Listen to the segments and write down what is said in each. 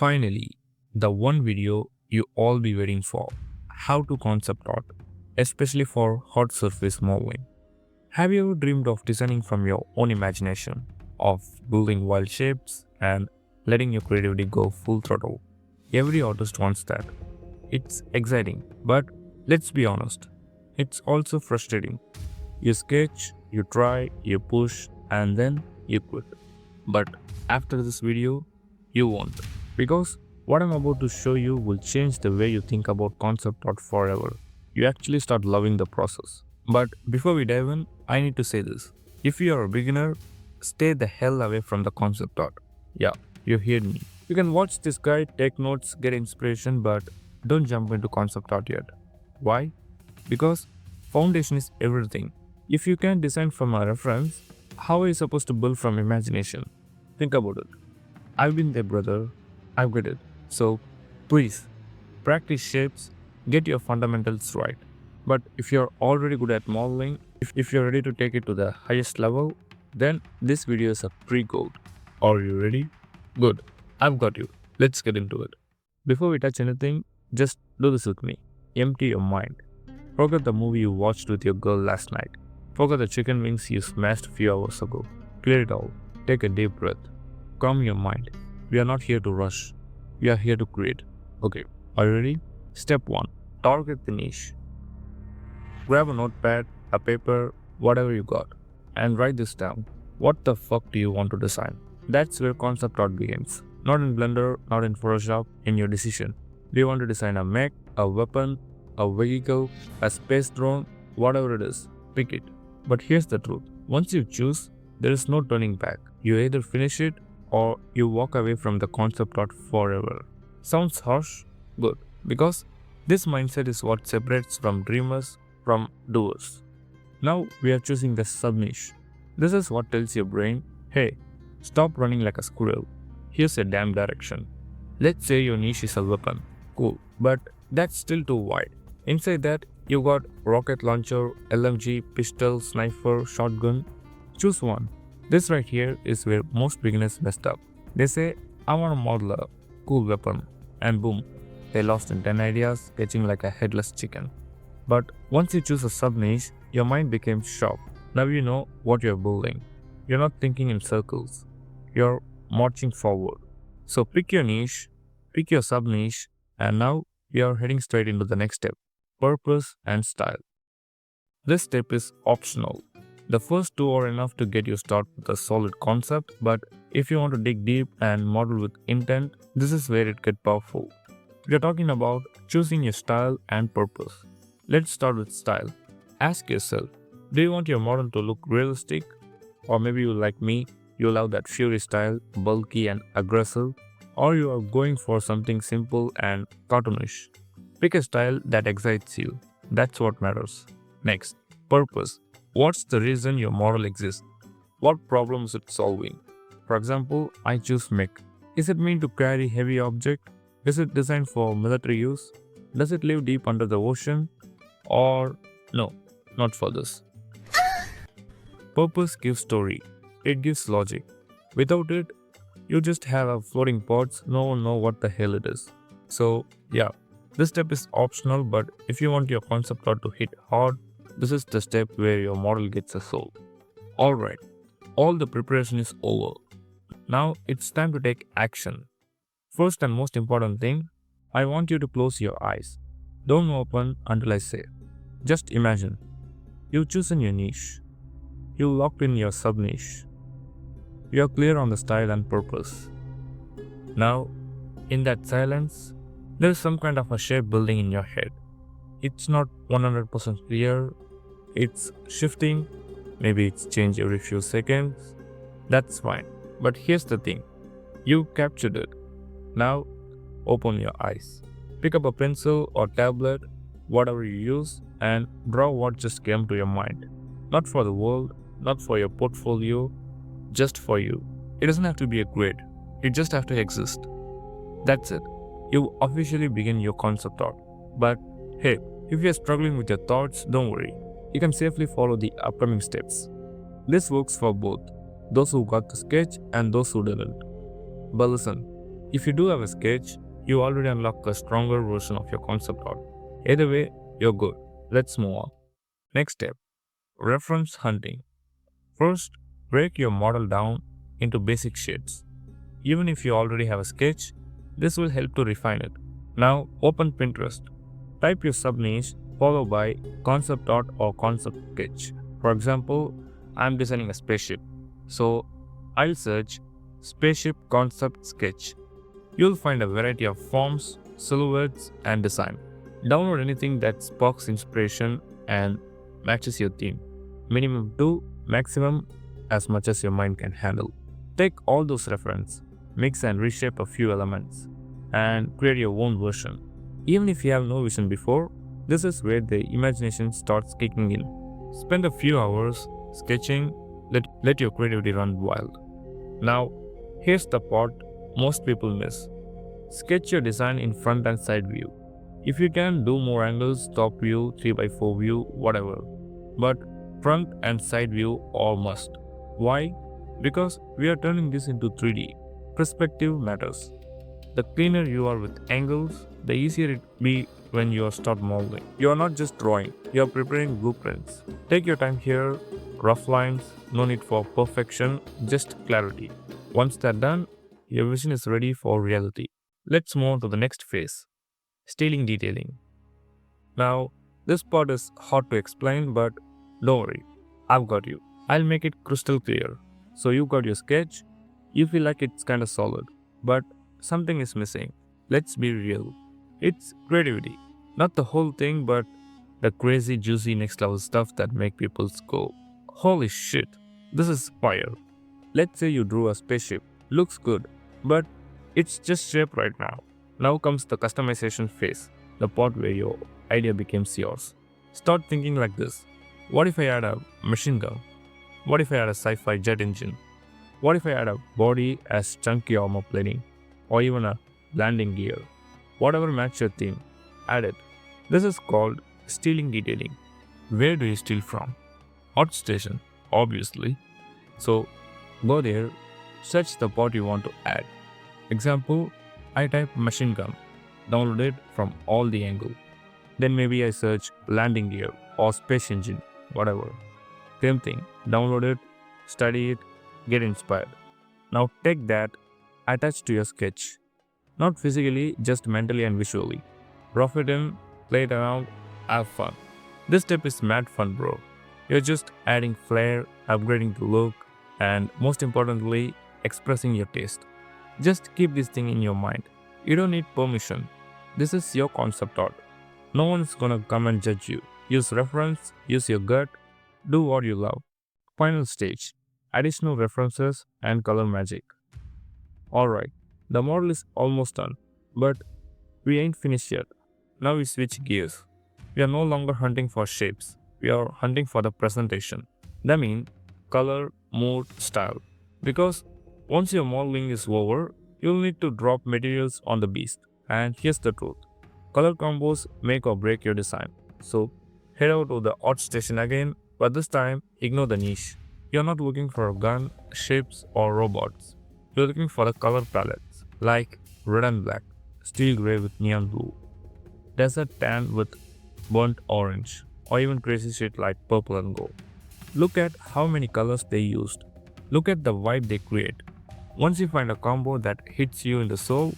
Finally, the one video you all be waiting for, how to concept art, especially for hard surface modeling. Have you ever dreamed of designing from your own imagination, of building wild shapes and letting your creativity go full throttle? Every artist wants that. It's exciting, but let's be honest, it's also frustrating. You sketch, you try, you push, and then you quit. But after this video, you won't. Because what I'm about to show you will change the way you think about concept art forever. You actually start loving the process. But before we dive in, I need to say this. If you are a beginner, stay the hell away from the concept art. Yeah, you heard me. You can watch this guy, take notes, get inspiration, but don't jump into concept art yet. Why? Because foundation is everything. If you can't design from a reference, how are you supposed to build from imagination? Think about it. I've been there, brother. I've got it. So, please, practice shapes, get your fundamentals right. But if you're already good at modeling, if you're ready to take it to the highest level, then this video is a pre-gold. Are you ready? Good. I've got you. Let's get into it. Before we touch anything, just do this with me. Empty your mind. Forget the movie you watched with your girl last night. Forget the chicken wings you smashed a few hours ago. Clear it all. Take a deep breath. Calm your mind. We are not here to rush. We are here to create. Okay, are you ready? Step 1. Target the niche. Grab a notepad, a paper, whatever you got, and write this down. What the fuck do you want to design? That's where concept art begins. Not in Blender, not in Photoshop, in your decision. Do you want to design a mech, a weapon, a vehicle, a space drone, whatever it is, pick it. But here's the truth. Once you choose, there is no turning back. You either finish it or you walk away from the concept art forever. Sounds harsh? Good. Because this mindset is what separates from dreamers from doers. Now we are choosing the sub-niche. This is what tells your brain, hey, stop running like a squirrel. Here's a damn direction. Let's say your niche is a weapon. Cool. But that's still too wide. Inside that, you got rocket launcher, LMG, pistol, sniper, shotgun. Choose one. This right here is where most beginners messed up. They say, I want to model a cool weapon. And boom, they lost in 10 ideas, sketching like a headless chicken. But once you choose a sub-niche, your mind becomes sharp. Now you know what you're building. You're not thinking in circles. You're marching forward. So pick your niche, pick your sub-niche, and now we are heading straight into the next step. Purpose and style. This step is optional. The first two are enough to get you started with a solid concept, but if you want to dig deep and model with intent, this is where it gets powerful. We are talking about choosing your style and purpose. Let's start with style. Ask yourself, do you want your model to look realistic? Or maybe you like me, you love that Fury style, bulky and aggressive, or you are going for something simple and cartoonish. Pick a style that excites you. That's what matters. Next, purpose. What's the reason your model exists? What problem is it solving? For example, I choose mech. Is it meant to carry heavy object? Is it designed for military use? Does it live deep under the ocean? Or no, not for this. Purpose gives story. It gives logic. Without it, you just have a floating pods, no one knows what the hell it is. So yeah, this step is optional, but if you want your concept art to hit hard, this is the step where your model gets a soul. Alright, all the preparation is over. Now it's time to take action. First and most important thing, I want you to close your eyes. Don't open until I say. Just imagine. You've chosen your niche. You locked in your sub-niche. You are clear on the style and purpose. Now, in that silence, there is some kind of a shape building in your head. It's not 100% clear. It's shifting. Maybe it's changed every few seconds. That's fine. But here's the thing. You captured it. Now, open your eyes. Pick up a pencil or tablet, whatever you use, and draw what just came to your mind. Not for the world, not for your portfolio, just for you. It doesn't have to be a grade. It just have to exist. That's it. You officially begin your concept art. But hey, if you're struggling with your thoughts, don't worry. You can safely follow the upcoming steps. This works for both those who got the sketch and those who didn't. But listen, If you do have a sketch, you already unlock a stronger version of your concept art. Either way, you're good. Let's move on. Next step, reference hunting. First, break your model down into basic shades. Even if you already have a sketch, this will help to refine it. Now, open Pinterest. Type your sub niche followed by concept art or concept sketch. For example, I'm designing a spaceship. So, I'll search spaceship concept sketch. You'll find a variety of forms, silhouettes, and design. Download anything that sparks inspiration and matches your theme. Minimum 2, maximum as much as your mind can handle. Take all those references, mix and reshape a few elements, and create your own version. Even if you have no vision before, this is where the imagination starts kicking in. Spend a few hours sketching, let your creativity run wild. Now, here's the part most people miss. Sketch your design in front and side view. If you can, do more angles, top view, 3x4 view, whatever. But front and side view are must. Why? Because we are turning this into 3D. Perspective matters. The cleaner you are with angles, the easier it be when you start modeling. You are not just drawing, you are preparing blueprints. Take your time here, rough lines, no need for perfection, just clarity. Once that's done, your vision is ready for reality. Let's move on to the next phase, styling detailing. Now, this part is hard to explain, but don't worry, I've got you. I'll make it crystal clear. So you got your sketch, you feel like it's kinda solid, but something is missing. Let's be real. It's creativity. Not the whole thing, but the crazy, juicy, next level stuff that make people go, holy shit, this is fire. Let's say you drew a spaceship. Looks good, but it's just shape right now. Now comes the customization phase, the part where your idea becomes yours. Start thinking like this. What if I add a machine gun? What if I add a sci-fi jet engine? What if I add a body as chunky armor plating? Or even a landing gear? Whatever match your theme, add it. This is called styling detailing. Where do you steal from? ArtStation, obviously. So go there, search the part you want to add. Example, I type machine gun, download it from all the angle. Then maybe I search landing gear or space engine, whatever. Same thing, download it, study it, get inspired. Now take that, attach to your sketch. Not physically, just mentally and visually. Rough it in, play it around, have fun. This step is mad fun, bro. You're just adding flair, upgrading the look, and most importantly, expressing your taste. Just keep this thing in your mind. You don't need permission. This is your concept art. No one's gonna come and judge you. Use reference, use your gut, do what you love. Final stage, additional references and color magic. Alright, the model is almost done, but we ain't finished yet. Now we switch gears. We are no longer hunting for shapes, we are hunting for the presentation. That means color, mood, style. Because once your modeling is over, you'll need to drop materials on the beast. And here's the truth. Color combos make or break your design. So head out to the ArtStation again, but this time ignore the niche. You're not looking for a gun, ships, or robots. You're looking for the color palettes, like red and black, steel gray with neon blue, desert tan with burnt orange, or even crazy shit like purple and gold. Look at how many colors they used. Look at the vibe they create. Once you find a combo that hits you in the soul,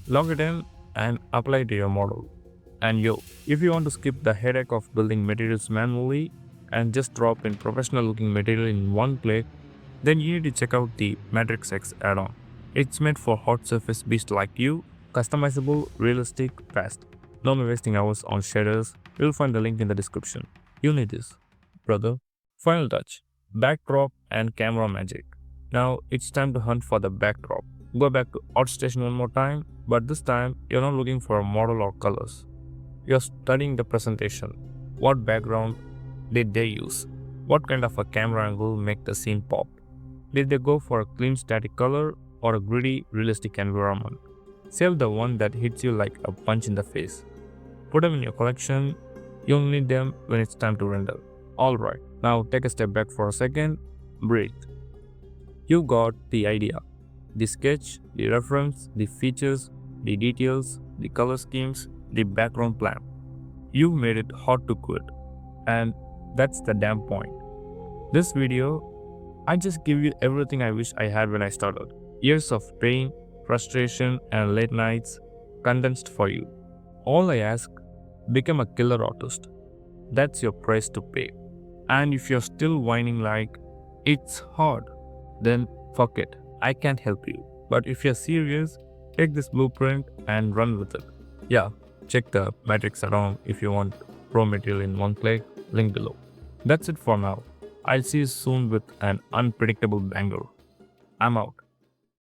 log it in and apply it to your model. And yo, if you want to skip the headache of building materials manually and just drop in professional looking material in one click, then you need to check out the MatricX add-on. It's meant for hot surface beasts like you, customizable, realistic, fast. No more wasting hours on shaders. You'll find the link in the description. You need this, brother. Final touch, backdrop and camera magic. Now it's time to hunt for the backdrop. Go back to ArtStation one more time, but this time you're not looking for a model or colors. You're studying the presentation. What background did they use? What kind of a camera angle make the scene pop? Did they go for a clean static color or a gritty realistic environment? Save the one that hits you like a punch in the face. Put them in your collection. You'll need them when it's time to render. Alright, now take a step back for a second. Breathe. You got the idea. The sketch, the reference, the features, the details, the color schemes, the background plan. You made it hard to quit. And that's the damn point. This video, I just give you everything I wish I had when I started. Years of pain, frustration, and late nights condensed for you. All I ask, become a killer artist. That's your price to pay. And if you're still whining like, it's hard, then fuck it. I can't help you. But if you're serious, take this blueprint and run with it. Yeah, check the Matrix around if you want pro material in one click, link below. That's it for now. I'll see you soon with an unpredictable banger. I'm out.